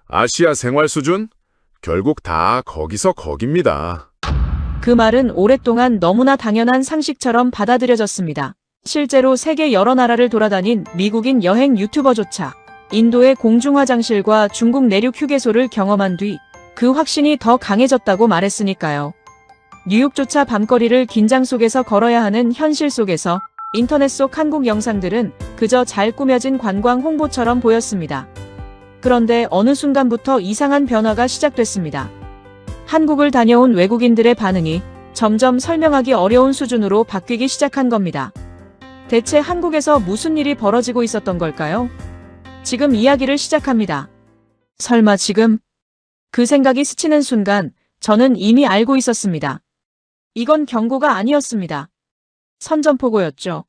아시아 생활 수준? 결국 다 거기서 거깁니다. 그 말은 오랫동안 너무나 당연한 상식처럼 받아들여졌습니다. 실제로 세계 여러 나라를 돌아다닌 미국인 여행 유튜버조차 인도의 공중 화장실과 중국 내륙 휴게소를 경험한 뒤 그 확신이 더 강해졌다고 말했으니까요. 뉴욕조차 밤거리를 긴장 속에서 걸어야 하는 현실 속에서 인터넷 속 한국 영상들은 그저 잘 꾸며진 관광 홍보처럼 보였습니다. 그런데 어느 순간부터 이상한 변화가 시작됐습니다. 한국을 다녀온 외국인들의 반응이 점점 설명하기 어려운 수준으로 바뀌기 시작한 겁니다. 대체 한국에서 무슨 일이 벌어지고 있었던 걸까요? 지금 이야기를 시작합니다. 설마 지금? 그 생각이 스치는 순간 저는 이미 알고 있었습니다. 이건 경고가 아니었습니다. 선전포고였죠.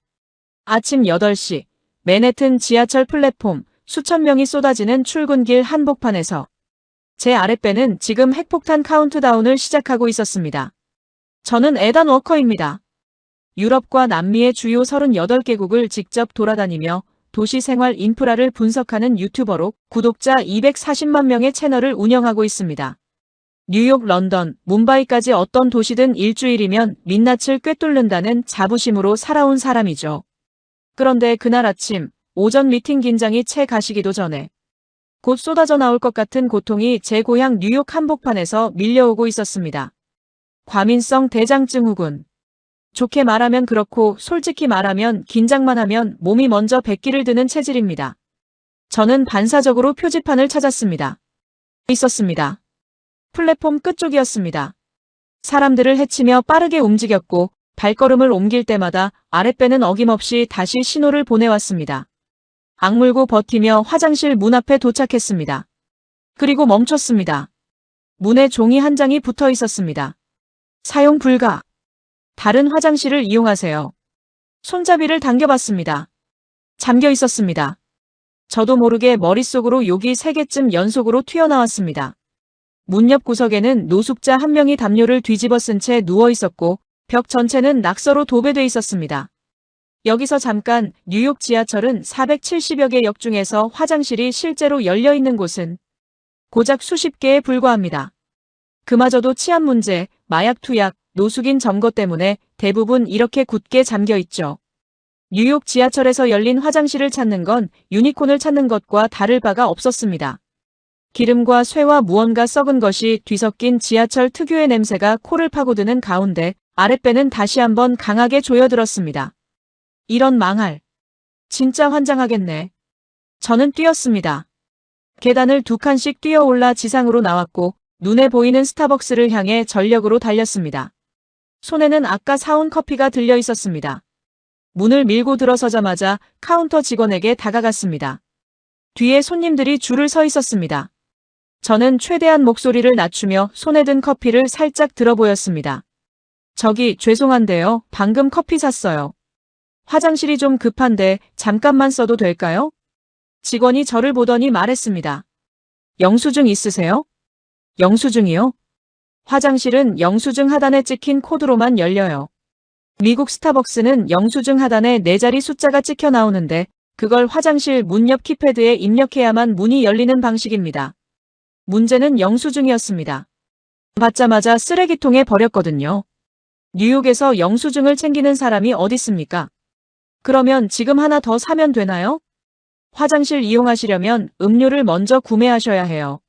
아침 8시 맨해튼 지하철 플랫폼 수천 명이 쏟아지는 출근길 한복판에서 제 아랫배는 지금 핵폭탄 카운트다운을 시작하고 있었습니다. 저는 에단 워커입니다. 유럽과 남미의 주요 38개국을 직접 돌아다니며 도시생활 인프라를 분석하는 유튜버로 구독자 240만 명의 채널을 운영하고 있습니다. 뉴욕, 런던, 뭄바이까지 어떤 도시든 일주일이면 민낯을 꿰뚫는다는 자부심으로 살아온 사람이죠. 그런데 그날 아침 오전 미팅 긴장이 채 가시기도 전에 곧 쏟아져 나올 것 같은 고통이 제 고향 뉴욕 한복판에서 밀려오고 있었습니다. 과민성 대장증후군. 좋게 말하면 그렇고 솔직히 말하면 긴장만 하면 몸이 먼저 백기를 드는 체질입니다. 저는 반사적으로 표지판을 찾았습니다. 있었습니다. 플랫폼 끝쪽이었습니다. 사람들을 헤치며 빠르게 움직였고 발걸음을 옮길 때마다 아랫배는 어김없이 다시 신호를 보내왔습니다. 악물고 버티며 화장실 문 앞에 도착했습니다. 그리고 멈췄습니다. 문에 종이 한 장이 붙어 있었습니다. 사용 불가. 다른 화장실을 이용하세요. 손잡이를 당겨봤습니다. 잠겨 있었습니다. 저도 모르게 머릿속으로 욕이 3개쯤 연속으로 튀어나왔습니다. 문 옆 구석에는 노숙자 한 명이 담요를 뒤집어 쓴 채 누워 있었고 벽 전체는 낙서로 도배돼 있었습니다. 여기서 잠깐 뉴욕 지하철은 470여 개 역 중에서 화장실이 실제로 열려 있는 곳은 고작 수십 개에 불과합니다. 그마저도 치안 문제, 마약 투약, 노숙인 점거 때문에 대부분 이렇게 굳게 잠겨 있죠. 뉴욕 지하철에서 열린 화장실을 찾는 건 유니콘을 찾는 것과 다를 바가 없었습니다. 기름과 쇠와 무언가 썩은 것이 뒤섞인 지하철 특유의 냄새가 코를 파고드는 가운데 아랫배는 다시 한번 강하게 조여들었습니다. 이런 망할. 진짜 환장하겠네. 저는 뛰었습니다. 계단을 2칸씩 뛰어올라 지상으로 나왔고 눈에 보이는 스타벅스를 향해 전력으로 달렸습니다. 손에는 아까 사온 커피가 들려 있었습니다. 문을 밀고 들어서자마자 카운터 직원에게 다가갔습니다. 뒤에 손님들이 줄을 서 있었습니다. 저는 최대한 목소리를 낮추며 손에 든 커피를 살짝 들어보였습니다. 저기 죄송한데요. 방금 커피 샀어요. 화장실이 좀 급한데 잠깐만 써도 될까요? 직원이 저를 보더니 말했습니다. 영수증 있으세요? 영수증이요? 화장실은 영수증 하단에 찍힌 코드로만 열려요. 미국 스타벅스는 영수증 하단에 4자리 숫자가 찍혀 나오는데 그걸 화장실 문 옆 키패드에 입력해야만 문이 열리는 방식입니다. 문제는 영수증이었습니다. 받자마자 쓰레기통에 버렸거든요. 뉴욕에서 영수증을 챙기는 사람이 어딨습니까? 그러면 지금 하나 더 사면 되나요? 화장실 이용하시려면 음료를 먼저 구매하셔야 해요.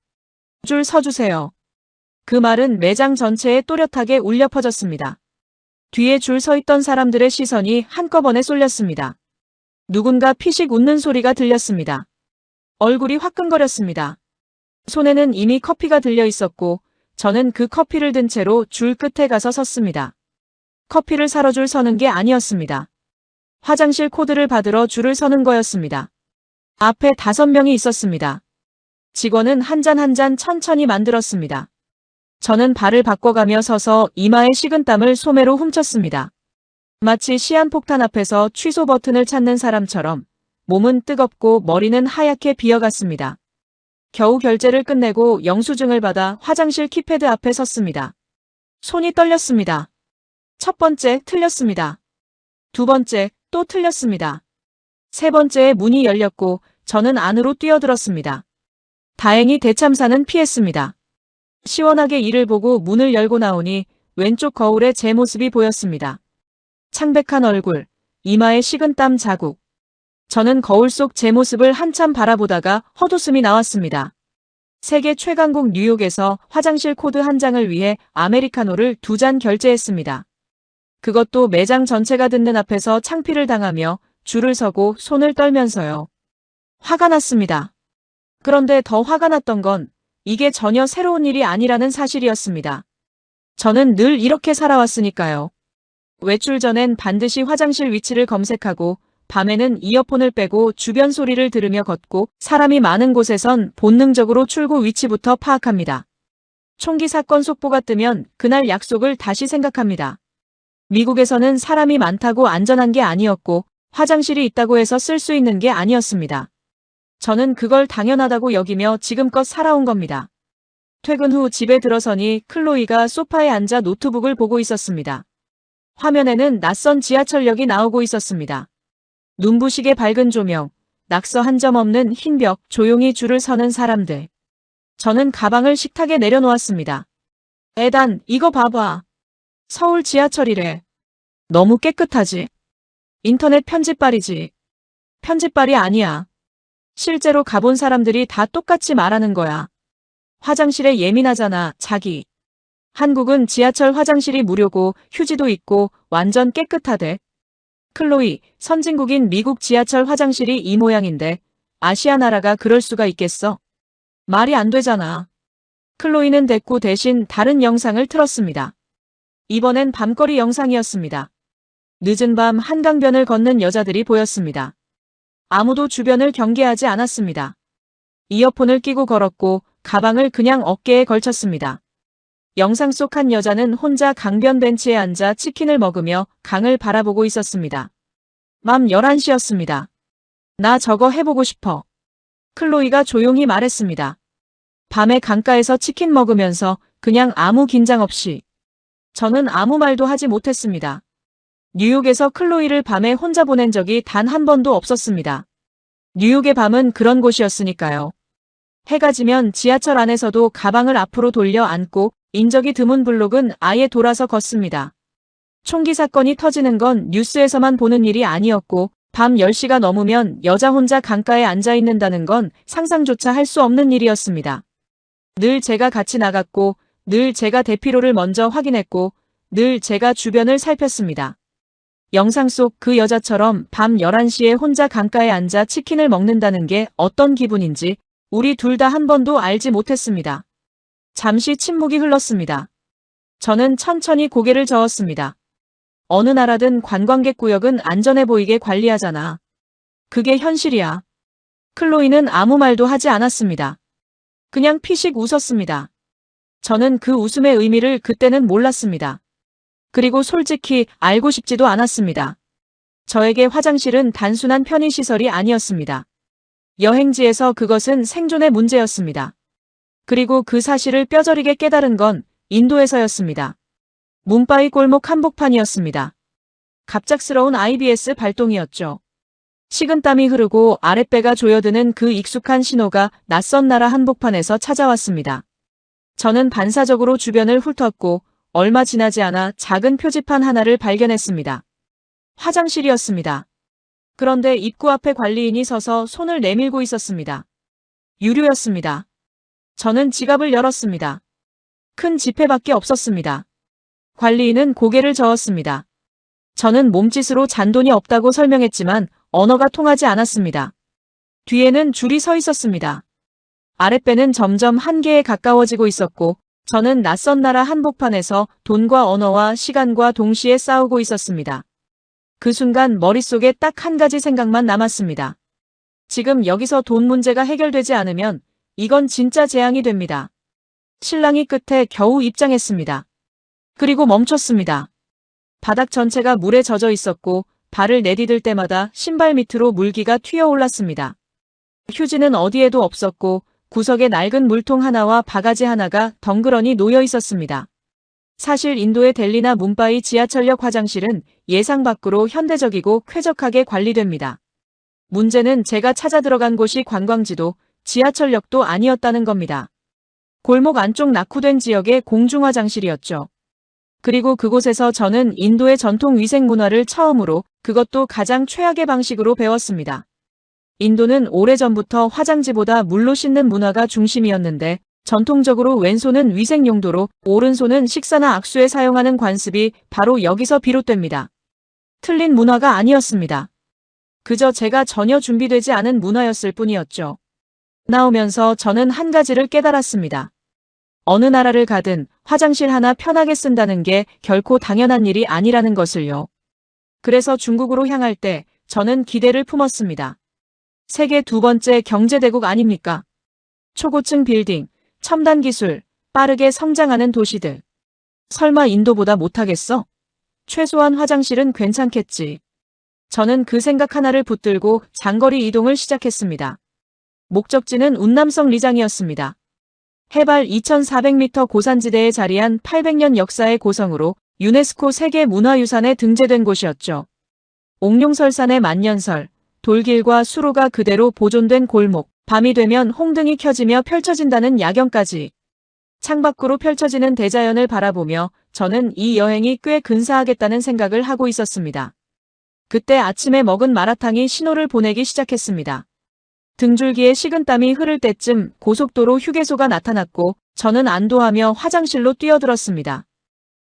줄 서주세요. 그 말은 매장 전체에 또렷하게 울려 퍼졌습니다. 뒤에 줄 서 있던 사람들의 시선이 한꺼번에 쏠렸습니다. 누군가 피식 웃는 소리가 들렸습니다. 얼굴이 화끈거렸습니다. 손에는 이미 커피가 들려 있었고 저는 그 커피를 든 채로 줄 끝에 가서 섰습니다. 커피를 사러 줄 서는 게 아니었습니다. 화장실 코드를 받으러 줄을 서는 거였습니다. 앞에 5명이 있었습니다. 직원은 한 잔 한 잔 천천히 만들었습니다. 저는 발을 바꿔가며 서서 이마에 식은땀을 소매로 훔쳤습니다. 마치 시한폭탄 앞에서 취소 버튼을 찾는 사람처럼 몸은 뜨겁고 머리는 하얗게 비어갔습니다. 겨우 결제를 끝내고 영수증을 받아 화장실 키패드 앞에 섰습니다. 손이 떨렸습니다. 첫 번째 틀렸습니다. 두 번째 또 틀렸습니다. 세 번째에 문이 열렸고 저는 안으로 뛰어들었습니다. 다행히 대참사는 피했습니다. 시원하게 이를 보고 문을 열고 나오니 왼쪽 거울에 제 모습이 보였습니다. 창백한 얼굴, 이마에 식은땀 자국. 저는 거울 속 제 모습을 한참 바라보다가 헛웃음이 나왔습니다. 세계 최강국 뉴욕에서 화장실 코드 한 장을 위해 아메리카노를 2잔 결제했습니다. 그것도 매장 전체가 듣는 앞에서 창피를 당하며 줄을 서고 손을 떨면서요. 화가 났습니다. 그런데 더 화가 났던 건 이게 전혀 새로운 일이 아니라는 사실이었습니다. 저는 늘 이렇게 살아왔으니까요. 외출 전엔 반드시 화장실 위치를 검색하고 밤에는 이어폰을 빼고 주변 소리를 들으며 걷고 사람이 많은 곳에선 본능적으로 출구 위치부터 파악합니다. 총기 사건 속보가 뜨면 그날 약속을 다시 생각합니다. 미국에서는 사람이 많다고 안전한 게 아니었고 화장실이 있다고 해서 쓸 수 있는 게 아니었습니다. 저는 그걸 당연하다고 여기며 지금껏 살아온 겁니다. 퇴근 후 집에 들어서니 클로이가 소파에 앉아 노트북을 보고 있었습니다. 화면에는 낯선 지하철역이 나오고 있었습니다. 눈부시게 밝은 조명, 낙서 한 점 없는 흰 벽, 조용히 줄을 서는 사람들. 저는 가방을 식탁에 내려놓았습니다. 에단, 이거 봐봐. 서울 지하철이래. 너무 깨끗하지? 인터넷 편집발이지. 편집발이 아니야. 실제로 가본 사람들이 다 똑같이 말하는 거야. 화장실에 예민하잖아, 자기. 한국은 지하철 화장실이 무료고 휴지도 있고 완전 깨끗하대. 클로이, 선진국인 미국 지하철 화장실이 이 모양인데 아시아 나라가 그럴 수가 있겠어? 말이 안 되잖아. 클로이는 됐고 대신 다른 영상을 틀었습니다. 이번엔 밤거리 영상이었습니다. 늦은 밤 한강변을 걷는 여자들이 보였습니다. 아무도 주변을 경계하지 않았습니다. 이어폰을 끼고 걸었고 가방을 그냥 어깨에 걸쳤습니다. 영상 속 한 여자는 혼자 강변 벤치에 앉아 치킨을 먹으며 강을 바라보고 있었습니다. 밤 11시였습니다. 나 저거 해보고 싶어. 클로이가 조용히 말했습니다. 밤에 강가에서 치킨 먹으면서 그냥 아무 긴장 없이. 저는 아무 말도 하지 못했습니다. 뉴욕에서 클로이를 밤에 혼자 보낸 적이 단 한 번도 없었습니다. 뉴욕의 밤은 그런 곳이었으니까요. 해가 지면 지하철 안에서도 가방을 앞으로 돌려 앉고 인적이 드문 블록은 아예 돌아서 걷습니다. 총기 사건이 터지는 건 뉴스에서만 보는 일이 아니었고 밤 10시가 넘으면 여자 혼자 강가에 앉아 있는다는 건 상상조차 할 수 없는 일이었습니다. 늘 제가 같이 나갔고 늘 제가 대피로를 먼저 확인했고 늘 제가 주변을 살폈습니다. 영상 속 그 여자처럼 밤 11시에 혼자 강가에 앉아 치킨을 먹는다는 게 어떤 기분인지 우리 둘 다 한 번도 알지 못했습니다. 잠시 침묵이 흘렀습니다. 저는 천천히 고개를 저었습니다. 어느 나라든 관광객 구역은 안전해 보이게 관리하잖아. 그게 현실이야. 클로이는 아무 말도 하지 않았습니다. 그냥 피식 웃었습니다. 저는 그 웃음의 의미를 그때는 몰랐습니다. 그리고 솔직히 알고 싶지도 않았습니다. 저에게 화장실은 단순한 편의시설이 아니었습니다. 여행지에서 그것은 생존의 문제였습니다. 그리고 그 사실을 뼈저리게 깨달은 건 인도에서였습니다. 뭄바이 골목 한복판이었습니다. 갑작스러운 IBS 발동이었죠. 식은땀이 흐르고 아랫배가 조여드는 그 익숙한 신호가 낯선 나라 한복판에서 찾아왔습니다. 저는 반사적으로 주변을 훑었고 얼마 지나지 않아 작은 표지판 하나를 발견했습니다. 화장실이었습니다. 그런데 입구 앞에 관리인이 서서 손을 내밀고 있었습니다. 유료였습니다. 저는 지갑을 열었습니다. 큰 지폐밖에 없었습니다. 관리인은 고개를 저었습니다. 저는 몸짓으로 잔돈이 없다고 설명했지만 언어가 통하지 않았습니다. 뒤에는 줄이 서 있었습니다. 아랫배는 점점 한계에 가까워지고 있었고 저는 낯선 나라 한복판에서 돈과 언어와 시간과 동시에 싸우고 있었습니다. 그 순간 머릿속에 딱 한 가지 생각만 남았습니다. 지금 여기서 돈 문제가 해결되지 않으면 이건 진짜 재앙이 됩니다. 실랑이 끝에 겨우 입장했습니다. 그리고 멈췄습니다. 바닥 전체가 물에 젖어 있었고 발을 내디딜 때마다 신발 밑으로 물기가 튀어올랐습니다. 휴지는 어디에도 없었고 구석에 낡은 물통 하나와 바가지 하나가 덩그러니 놓여 있었습니다. 사실 인도의 델리나 뭄바이 지하철역 화장실은 예상 밖으로 현대적이고 쾌적하게 관리됩니다. 문제는 제가 찾아 들어간 곳이 관광지도 지하철역도 아니었다는 겁니다. 골목 안쪽 낙후된 지역의 공중화장실이었죠. 그리고 그곳에서 저는 인도의 전통 위생 문화를 처음으로, 그것도 가장 최악의 방식으로 배웠습니다. 인도는 오래전부터 화장지보다 물로 씻는 문화가 중심이었는데 전통적으로 왼손은 위생 용도로 오른손은 식사나 악수에 사용하는 관습이 바로 여기서 비롯됩니다. 틀린 문화가 아니었습니다. 그저 제가 전혀 준비되지 않은 문화였을 뿐이었죠. 나오면서 저는 한 가지를 깨달았습니다. 어느 나라를 가든 화장실 하나 편하게 쓴다는 게 결코 당연한 일이 아니라는 것을요. 그래서 중국으로 향할 때 저는 기대를 품었습니다. 세계 두 번째 경제대국 아닙니까? 초고층 빌딩, 첨단 기술, 빠르게 성장하는 도시들. 설마 인도보다 못하겠어? 최소한 화장실은 괜찮겠지. 저는 그 생각 하나를 붙들고 장거리 이동을 시작했습니다. 목적지는 운남성 리장이었습니다. 해발 2400m 고산지대에 자리한 800년 역사의 고성으로 유네스코 세계문화유산에 등재된 곳이었죠. 옥룡설산의 만년설, 돌길과 수로가 그대로 보존된 골목, 밤이 되면 홍등이 켜지며 펼쳐진다는 야경까지. 창밖으로 펼쳐지는 대자연을 바라보며 저는 이 여행이 꽤 근사하겠다는 생각을 하고 있었습니다. 그때 아침에 먹은 마라탕이 신호를 보내기 시작했습니다. 등줄기에 식은땀이 흐를 때쯤 고속도로 휴게소가 나타났고 저는 안도하며 화장실로 뛰어들었습니다.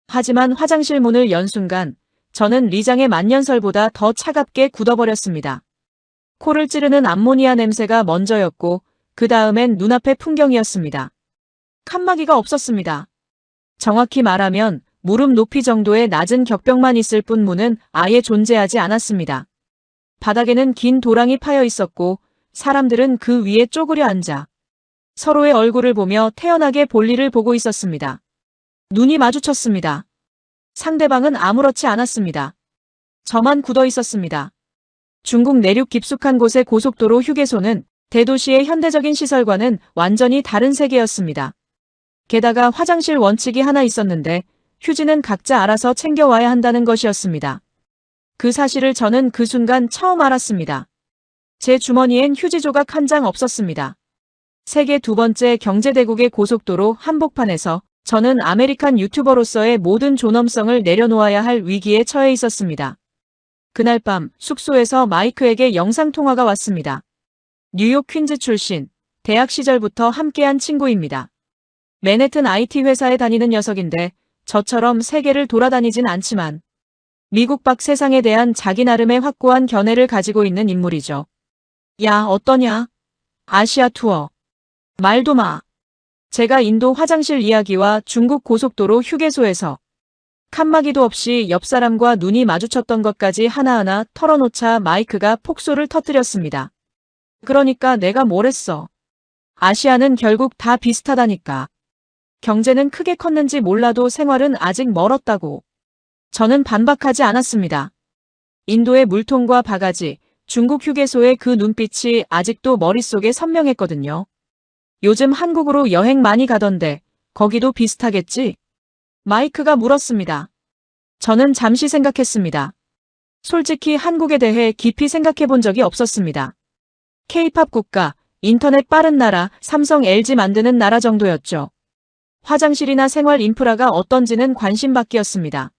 하지만 화장실 문을 연 순간 저는 리장의 만년설보다 더 차갑게 굳어버렸습니다. 코를 찌르는 암모니아 냄새가 먼저였고 그 다음엔 눈앞의 풍경이었습니다. 칸막이가 없었습니다. 정확히 말하면 무릎 높이 정도의 낮은 격벽만 있을 뿐 문은 아예 존재하지 않았습니다. 바닥에는 긴 도랑이 파여 있었고 사람들은 그 위에 쪼그려 앉아 서로의 얼굴을 보며 태연하게 볼일을 보고 있었습니다. 눈이 마주쳤습니다. 상대방은 아무렇지 않았습니다. 저만 굳어 있었습니다. 중국 내륙 깊숙한 곳의 고속도로 휴게소는 대도시의 현대적인 시설과는 완전히 다른 세계였습니다. 게다가 화장실 원칙이 하나 있었는데 휴지는 각자 알아서 챙겨와야 한다는 것이었습니다. 그 사실을 저는 그 순간 처음 알았습니다. 제 주머니엔 휴지 조각 한 장 없었습니다. 세계 두 번째 경제대국의 고속도로 한복판에서 저는 아메리칸 유튜버로서의 모든 존엄성을 내려놓아야 할 위기에 처해 있었습니다. 그날 밤 숙소에서 마이크에게 영상통화가 왔습니다. 뉴욕 퀸즈 출신, 대학 시절부터 함께한 친구입니다. 맨해튼 IT 회사에 다니는 녀석인데 저처럼 세계를 돌아다니진 않지만 미국 밖 세상에 대한 자기 나름의 확고한 견해를 가지고 있는 인물이죠. 야, 어떠냐? 아시아 투어. 말도 마. 제가 인도 화장실 이야기와 중국 고속도로 휴게소에서 칸막이도 없이 옆 사람과 눈이 마주쳤던 것까지 하나하나 털어놓자 마이크가 폭소를 터뜨렸습니다. 그러니까 내가 뭘 했어. 아시아는 결국 다 비슷하다니까. 경제는 크게 컸는지 몰라도 생활은 아직 멀었다고. 저는 반박하지 않았습니다. 인도의 물통과 바가지, 중국 휴게소의 그 눈빛이 아직도 머릿속에 선명했거든요. 요즘 한국으로 여행 많이 가던데 거기도 비슷하겠지? 마이크가 물었습니다. 저는 잠시 생각했습니다. 솔직히 한국에 대해 깊이 생각해 본 적이 없었습니다. K-팝 국가, 인터넷 빠른 나라, 삼성 LG 만드는 나라 정도였죠. 화장실이나 생활 인프라가 어떤지는 관심 밖이었습니다.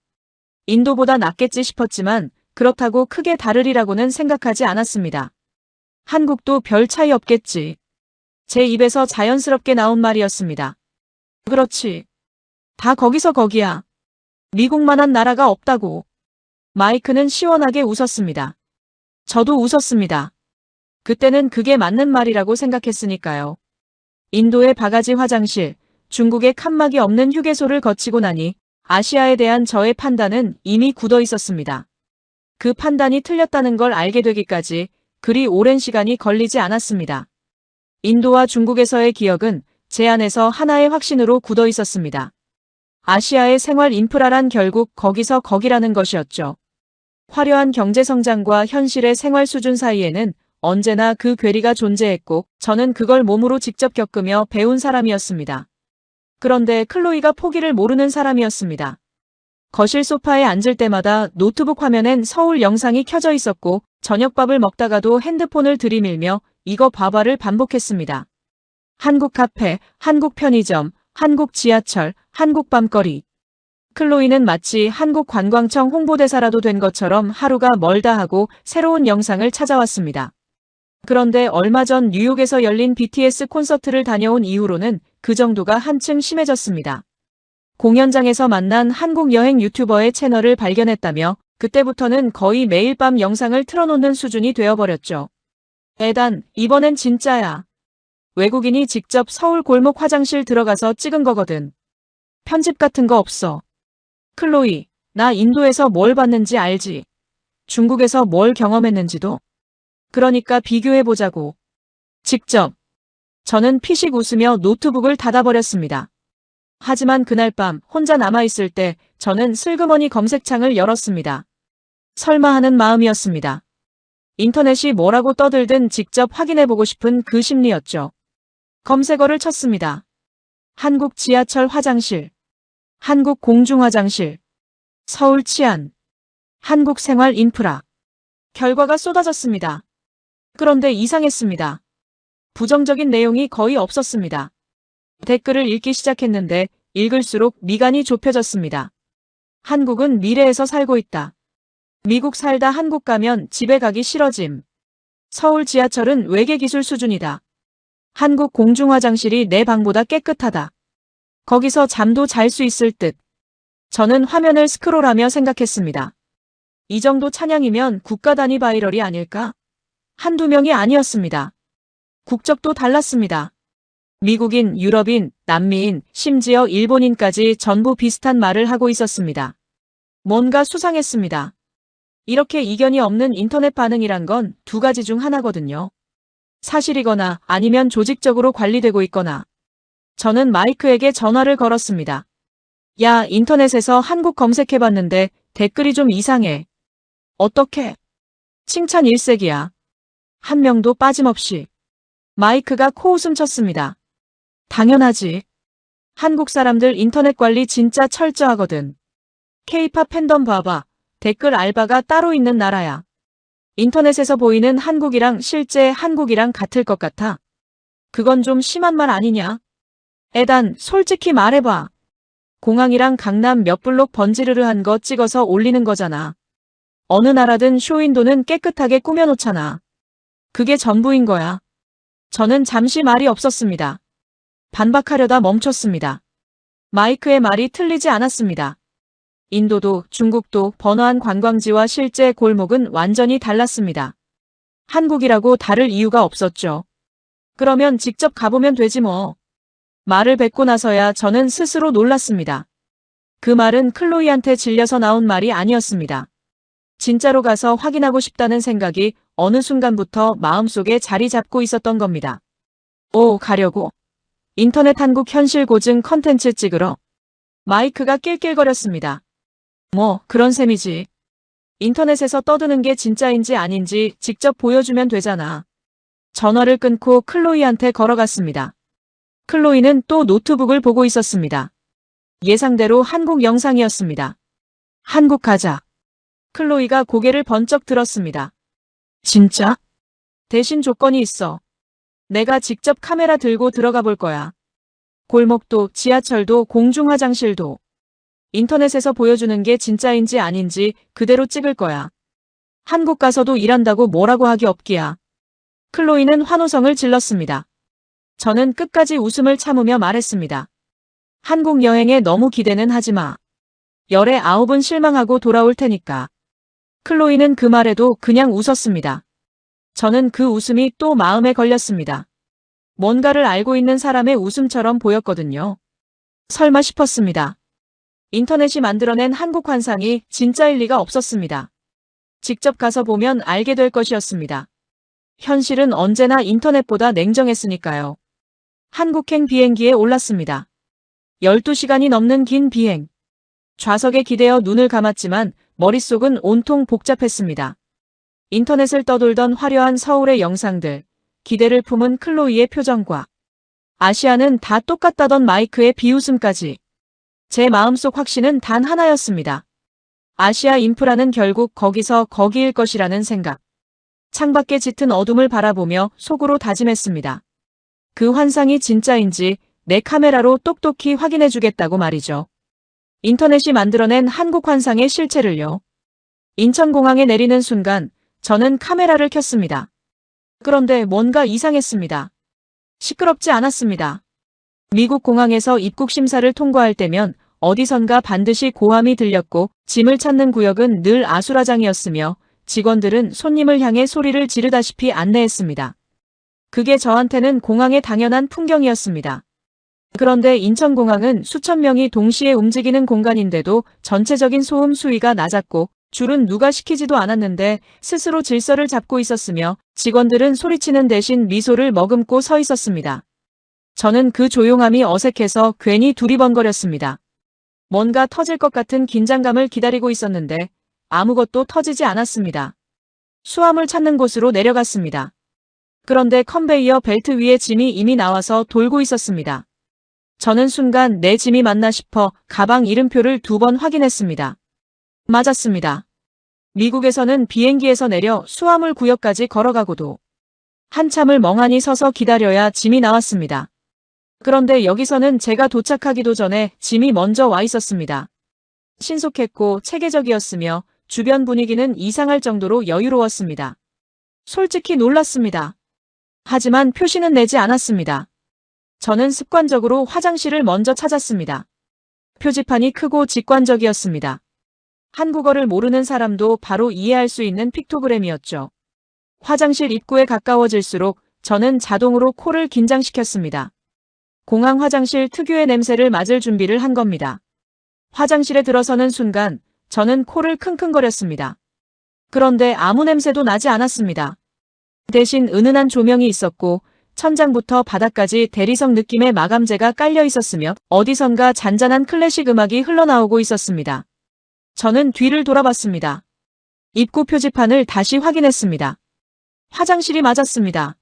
인도보다 낫겠지 싶었지만 그렇다고 크게 다르리라고는 생각하지 않았습니다. 한국도 별 차이 없겠지. 제 입에서 자연스럽게 나온 말이었습니다. 그렇지. 다 거기서 거기야. 미국만한 나라가 없다고. 마이크는 시원하게 웃었습니다. 저도 웃었습니다. 그때는 그게 맞는 말이라고 생각했으니까요. 인도의 바가지 화장실, 중국의 칸막이 없는 휴게소를 거치고 나니 아시아에 대한 저의 판단은 이미 굳어 있었습니다. 그 판단이 틀렸다는 걸 알게 되기까지 그리 오랜 시간이 걸리지 않았습니다. 인도와 중국에서의 기억은 제 안에서 하나의 확신으로 굳어 있었습니다. 아시아의 생활 인프라란 결국 거기서 거기라는 것이었죠. 화려한 경제 성장과 현실의 생활 수준 사이에는 언제나 그 괴리가 존재했고 저는 그걸 몸으로 직접 겪으며 배운 사람이었습니다. 그런데 클로이가 포기를 모르는 사람이었습니다. 거실 소파에 앉을 때마다 노트북 화면엔 서울 영상이 켜져 있었고 저녁밥을 먹다가도 핸드폰을 들이밀며 이거 봐봐를 반복했습니다. 한국 카페, 한국 편의점, 한국 지하철, 한국 밤거리. 클로이는 마치 한국 관광청 홍보대사라도 된 것처럼 하루가 멀다 하고 새로운 영상을 찾아왔습니다. 그런데 얼마 전 뉴욕에서 열린 BTS 콘서트를 다녀온 이후로는 그 정도가 한층 심해졌습니다. 공연장에서 만난 한국 여행 유튜버의 채널을 발견했다며 그때부터는 거의 매일 밤 영상을 틀어놓는 수준이 되어버렸죠. 에단, 이번엔 진짜야. 외국인이 직접 서울 골목 화장실 들어가서 찍은 거거든. 편집 같은 거 없어. 클로이, 나 인도에서 뭘 봤는지 알지? 중국에서 뭘 경험했는지도. 그러니까 비교해보자고. 직접. 저는 피식 웃으며 노트북을 닫아버렸습니다. 하지만 그날 밤 혼자 남아있을 때 저는 슬그머니 검색창을 열었습니다. 설마 하는 마음이었습니다. 인터넷이 뭐라고 떠들든 직접 확인해보고 싶은 그 심리였죠. 검색어를 쳤습니다. 한국 지하철 화장실, 한국 공중화장실, 서울 치안, 한국 생활 인프라. 결과가 쏟아졌습니다. 그런데 이상했습니다. 부정적인 내용이 거의 없었습니다. 댓글을 읽기 시작했는데 읽을수록 미간이 좁혀졌습니다. 한국은 미래에서 살고 있다. 미국 살다 한국 가면 집에 가기 싫어짐. 서울 지하철은 외계기술 수준이다. 한국 공중화장실이 내 방보다 깨끗하다. 거기서 잠도 잘 수 있을 듯. 저는 화면을 스크롤하며 생각했습니다. 이 정도 찬양이면 국가 단위 바이럴이 아닐까? 한두 명이 아니었습니다. 국적도 달랐습니다. 미국인, 유럽인, 남미인, 심지어 일본인까지 전부 비슷한 말을 하고 있었습니다. 뭔가 수상했습니다. 이렇게 이견이 없는 인터넷 반응이란 건 두 가지 중 하나거든요. 사실이거나 아니면 조직적으로 관리되고 있거나. 저는 마이크에게 전화를 걸었습니다. 야, 인터넷에서 한국 검색해봤는데 댓글이 좀 이상해. 어떻게? 칭찬 일색이야. 한 명도 빠짐없이. 마이크가 코웃음 쳤습니다. 당연하지. 한국 사람들 인터넷 관리 진짜 철저하거든. K-팝 팬덤 봐봐. 댓글 알바가 따로 있는 나라야. 인터넷에서 보이는 한국이랑 실제 한국이랑 같을 것 같아. 그건 좀 심한 말 아니냐? 에단, 솔직히 말해봐. 공항이랑 강남 몇 블록 번지르르한 거 찍어서 올리는 거잖아. 어느 나라든 쇼윈도는 깨끗하게 꾸며놓잖아. 그게 전부인 거야. 저는 잠시 말이 없었습니다. 반박하려다 멈췄습니다. 마이크의 말이 틀리지 않았습니다. 인도도 중국도 번화한 관광지와 실제 골목은 완전히 달랐습니다. 한국이라고 다를 이유가 없었죠. 그러면 직접 가보면 되지 뭐. 말을 뱉고 나서야 저는 스스로 놀랐습니다. 그 말은 클로이한테 질려서 나온 말이 아니었습니다. 진짜로 가서 확인하고 싶다는 생각이 어느 순간부터 마음속에 자리 잡고 있었던 겁니다. 오, 가려고. 인터넷 한국 현실 고증 컨텐츠 찍으러. 마이크가 낄낄거렸습니다. 뭐, 그런 셈이지. 인터넷에서 떠드는 게 진짜인지 아닌지 직접 보여주면 되잖아. 전화를 끊고 클로이한테 걸어갔습니다. 클로이는 또 노트북을 보고 있었습니다. 예상대로 한국 영상이었습니다. 한국 가자. 클로이가 고개를 번쩍 들었습니다. 진짜? 대신 조건이 있어. 내가 직접 카메라 들고 들어가 볼 거야. 골목도 지하철도 공중화장실도. 인터넷에서 보여주는 게 진짜인지 아닌지 그대로 찍을 거야. 한국 가서도 일한다고 뭐라고 하기 없기야. 클로이는 환호성을 질렀습니다. 저는 끝까지 웃음을 참으며 말했습니다. 한국 여행에 너무 기대는 하지 마. 열에 9은 실망하고 돌아올 테니까. 클로이는 그 말에도 그냥 웃었습니다. 저는 그 웃음이 또 마음에 걸렸습니다. 뭔가를 알고 있는 사람의 웃음처럼 보였거든요. 설마 싶었습니다. 인터넷이 만들어낸 한국 환상이 진짜일 리가 없었습니다. 직접 가서 보면 알게 될 것이었습니다. 현실은 언제나 인터넷보다 냉정했으니까요. 한국행 비행기에 올랐습니다. 12시간이 넘는 긴 비행. 좌석에 기대어 눈을 감았지만 머릿속은 온통 복잡했습니다. 인터넷을 떠돌던 화려한 서울의 영상들, 기대를 품은 클로이의 표정과 아시아는 다 똑같다던 마이크의 비웃음까지. 제 마음속 확신은 단 하나였습니다. 아시아 인프라는 결국 거기서 거기일 것이라는 생각. 창밖에 짙은 어둠을 바라보며 속으로 다짐했습니다. 그 환상이 진짜인지 내 카메라로 똑똑히 확인해주겠다고 말이죠. 인터넷이 만들어낸 한국 환상의 실체를요. 인천공항에 내리는 순간 저는 카메라를 켰습니다. 그런데 뭔가 이상했습니다. 시끄럽지 않았습니다. 미국 공항에서 입국 심사를 통과할 때면 어디선가 반드시 고함이 들렸고 짐을 찾는 구역은 늘 아수라장이었으며 직원들은 손님을 향해 소리를 지르다시피 안내했습니다. 그게 저한테는 공항의 당연한 풍경이었습니다. 그런데 인천공항은 수천 명이 동시에 움직이는 공간인데도 전체적인 소음 수위가 낮았고 줄은 누가 시키지도 않았는데 스스로 질서를 잡고 있었으며 직원들은 소리치는 대신 미소를 머금고 서 있었습니다. 저는 그 조용함이 어색해서 괜히 두리번거렸습니다. 뭔가 터질 것 같은 긴장감을 기다리고 있었는데 아무것도 터지지 않았습니다. 수화물 찾는 곳으로 내려갔습니다. 그런데 컨베이어 벨트 위에 짐이 이미 나와서 돌고 있었습니다. 저는 순간 내 짐이 맞나 싶어 가방 이름표를 2번 확인했습니다. 맞았습니다. 미국에서는 비행기에서 내려 수화물 구역까지 걸어가고도 한참을 멍하니 서서 기다려야 짐이 나왔습니다. 그런데 여기서는 제가 도착하기도 전에 짐이 먼저 와 있었습니다. 신속했고 체계적이었으며 주변 분위기는 이상할 정도로 여유로웠습니다. 솔직히 놀랐습니다. 하지만 표시는 내지 않았습니다. 저는 습관적으로 화장실을 먼저 찾았습니다. 표지판이 크고 직관적이었습니다. 한국어를 모르는 사람도 바로 이해할 수 있는 픽토그램이었죠. 화장실 입구에 가까워질수록 저는 자동으로 코를 긴장시켰습니다. 공항 화장실 특유의 냄새를 맡을 준비를 한 겁니다. 화장실에 들어서는 순간 저는 코를 킁킁거렸습니다. 그런데 아무 냄새도 나지 않았습니다. 대신 은은한 조명이 있었고 천장부터 바닥까지 대리석 느낌의 마감재가 깔려 있었으며 어디선가 잔잔한 클래식 음악이 흘러나오고 있었습니다. 저는 뒤를 돌아봤습니다. 입구 표지판을 다시 확인했습니다. 화장실이 맞았습니다.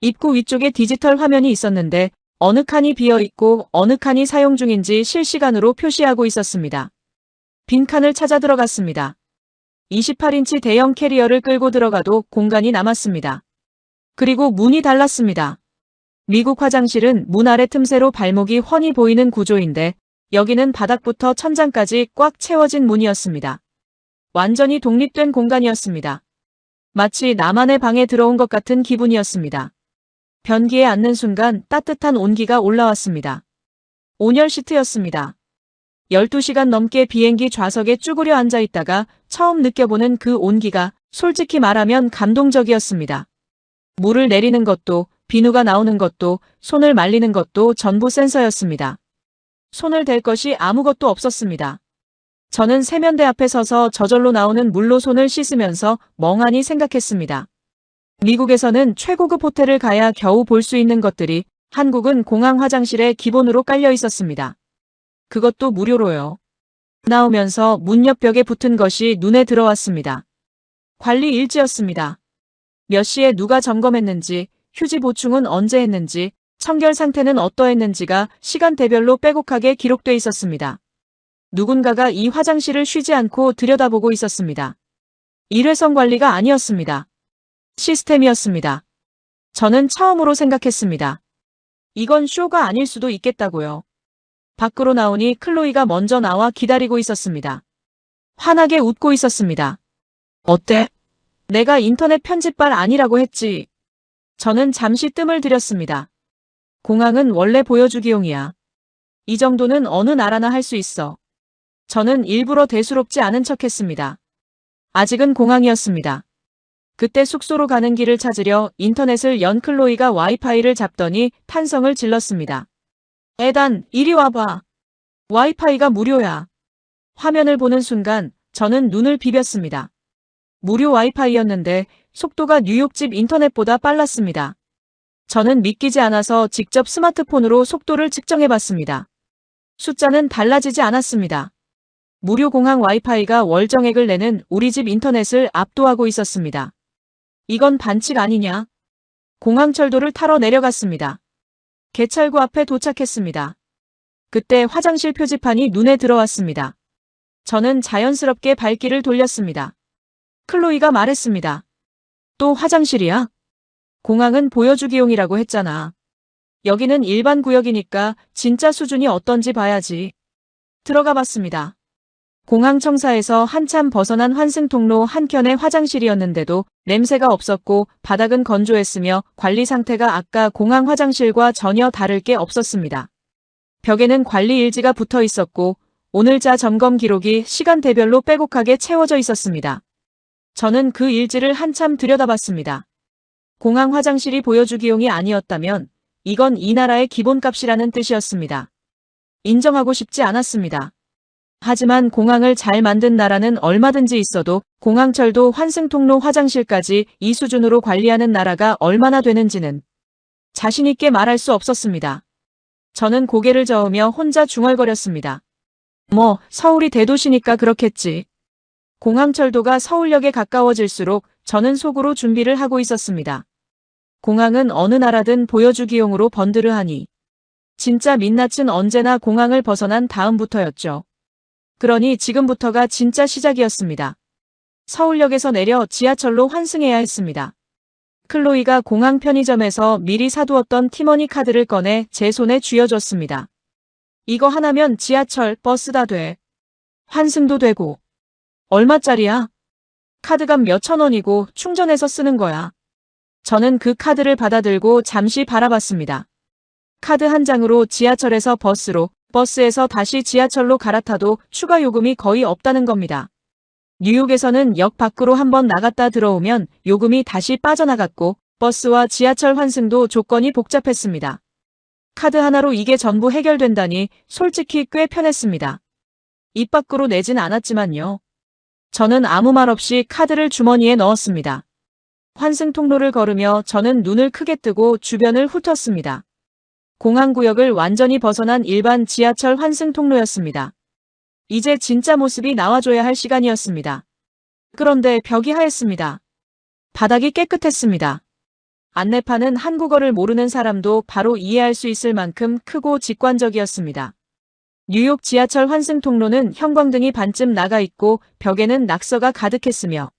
입구 위쪽에 디지털 화면이 있었는데 어느 칸이 비어있고 어느 칸이 사용 중인지 실시간으로 표시하고 있었습니다. 빈 칸을 찾아 들어갔습니다. 28인치 대형 캐리어를 끌고 들어가도 공간이 남았습니다. 그리고 문이 닫았습니다. 미국 화장실은 문 아래 틈새로 발목이 훤히 보이는 구조인데 여기는 바닥부터 천장까지 꽉 채워진 문이었습니다. 완전히 독립된 공간이었습니다. 마치 나만의 방에 들어온 것 같은 기분이었습니다. 변기에 앉는 순간 따뜻한 온기가 올라왔습니다. 온열 시트였습니다. 12시간 넘게 비행기 좌석에 쭈그려 앉아 있다가 처음 느껴보는 그 온기가 솔직히 말하면 감동적이었습니다. 물을 내리는 것도 비누가 나오는 것도 손을 말리는 것도 전부 센서였습니다. 손을 댈 것이 아무것도 없었습니다. 저는 세면대 앞에 서서 저절로 나오는 물로 손을 씻으면서 멍하니 생각했습니다. 미국에서는 최고급 호텔을 가야 겨우 볼 수 있는 것들이 한국은 공항 화장실에 기본으로 깔려 있었습니다. 그것도 무료로요. 나오면서 문 옆 벽에 붙은 것이 눈에 들어왔습니다. 관리 일지였습니다. 몇 시에 누가 점검했는지, 휴지 보충은 언제 했는지, 청결 상태는 어떠했는지가 시간대별로 빼곡하게 기록돼 있었습니다. 누군가가 이 화장실을 쉬지 않고 들여다보고 있었습니다. 일회성 관리가 아니었습니다. 시스템이었습니다. 저는 처음으로 생각했습니다. 이건 쇼가 아닐 수도 있겠다고요. 밖으로 나오니 클로이가 먼저 나와 기다리고 있었습니다. 환하게 웃고 있었습니다. 어때? 내가 인터넷 편집발 아니라고 했지. 저는 잠시 뜸을 들였습니다. 공항은 원래 보여주기용이야. 이 정도는 어느 나라나 할 수 있어. 저는 일부러 대수롭지 않은 척했습니다. 아직은 공항이었습니다. 그때 숙소로 가는 길을 찾으려 인터넷을 연 클로이가 와이파이를 잡더니 탄성을 질렀습니다. 에단, 이리 와봐. 와이파이가 무료야. 화면을 보는 순간 저는 눈을 비볐습니다. 무료 와이파이였는데 속도가 뉴욕집 인터넷보다 빨랐습니다. 저는 믿기지 않아서 직접 스마트폰으로 속도를 측정해봤습니다. 숫자는 달라지지 않았습니다. 무료 공항 와이파이가 월정액을 내는 우리 집 인터넷을 압도하고 있었습니다. 이건 반칙 아니냐? 공항철도를 타러 내려갔습니다. 개찰구 앞에 도착했습니다. 그때 화장실 표지판이 눈에 들어왔습니다. 저는 자연스럽게 발길을 돌렸습니다. 클로이가 말했습니다. 또 화장실이야? 공항은 보여주기용이라고 했잖아. 여기는 일반 구역이니까 진짜 수준이 어떤지 봐야지. 들어가 봤습니다. 공항 청사에서 한참 벗어난 환승통로 한켠의 화장실이었는데도 냄새가 없었고 바닥은 건조했으며 관리 상태가 아까 공항 화장실과 전혀 다를 게 없었습니다. 벽에는 관리 일지가 붙어 있었고 오늘자 점검 기록이 시간대별로 빼곡하게 채워져 있었습니다. 저는 그 일지를 한참 들여다봤습니다. 공항 화장실이 보여주기용이 아니었다면 이건 이 나라의 기본값이라는 뜻이었습니다. 인정하고 싶지 않았습니다. 하지만 공항을 잘 만든 나라는 얼마든지 있어도 공항철도 환승통로 화장실까지 이 수준으로 관리하는 나라가 얼마나 되는지는 자신 있게 말할 수 없었습니다. 저는 고개를 저으며 혼자 중얼거렸습니다. 뭐 서울이 대도시니까 그렇겠지. 공항철도가 서울역에 가까워질수록 저는 속으로 준비를 하고 있었습니다. 공항은 어느 나라든 보여주기용으로 번드르하니 진짜 민낯은 언제나 공항을 벗어난 다음부터였죠. 그러니 지금부터가 진짜 시작이었습니다. 서울역에서 내려 지하철로 환승해야 했습니다. 클로이가 공항 편의점에서 미리 사두었던 티머니 카드를 꺼내 제 손에 쥐어줬습니다. 이거 하나면 지하철, 버스 다 돼. 환승도 되고. 얼마짜리야? 카드값 몇천 원이고 충전해서 쓰는 거야. 저는 그 카드를 받아들고 잠시 바라봤습니다. 카드 한 장으로 지하철에서 버스로, 버스에서 다시 지하철로 갈아타도 추가 요금이 거의 없다는 겁니다. 뉴욕에서는 역 밖으로 한번 나갔다 들어오면 요금이 다시 빠져나갔고 버스와 지하철 환승도 조건이 복잡했습니다. 카드 하나로 이게 전부 해결된다니 솔직히 꽤 편했습니다. 입 밖으로 내진 않았지만요. 저는 아무 말 없이 카드를 주머니에 넣었습니다. 환승 통로를 걸으며 저는 눈을 크게 뜨고 주변을 훑었습니다. 공항구역을 완전히 벗어난 일반 지하철 환승 통로였습니다. 이제 진짜 모습이 나와줘야 할 시간이었습니다. 그런데 벽이 하였습니다. 바닥이 깨끗했습니다. 안내판은 한국어를 모르는 사람도 바로 이해할 수 있을 만큼 크고 직관적이었습니다. 뉴욕 지하철 환승 통로는 형광등이 반쯤 나가 있고 벽에는 낙서가 가득했으며